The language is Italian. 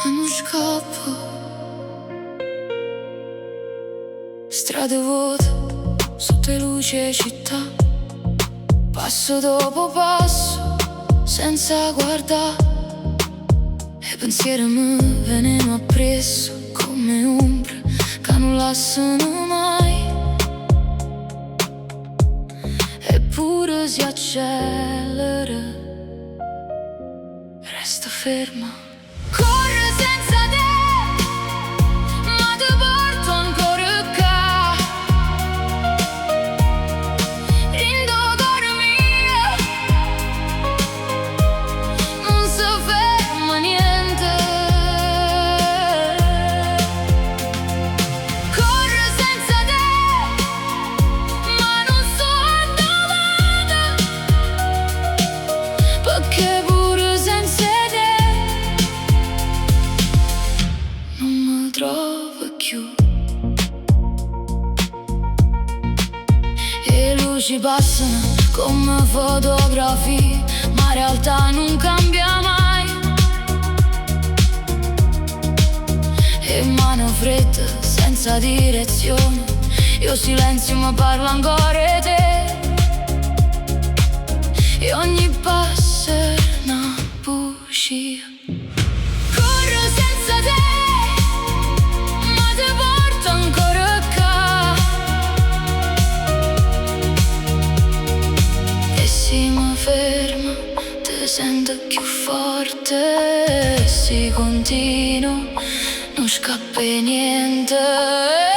e non scappo. Strade vuote, sotto le luci città, passo dopo passo, senza guardare. E pensieri mi vengono appresso come ombre che non lasciano mai. Eppure si accelera, resta ferma. Corro senza te, ma ti porto ancora qua. Rindo cuore mio, non si ferma niente. Corro senza te, ma non so dove, perché pure senza te non mi trovo più. E le luci passano come fotografie, ma in realtà non cambia mai. E mano fredda, senza direzione, io silenzio ma parla ancora te. E ogni passo è una bugia. Corro senza te, ma ti porto ancora qua. E se mi fermo, ti sento più forte. E se continuo, non scappa niente.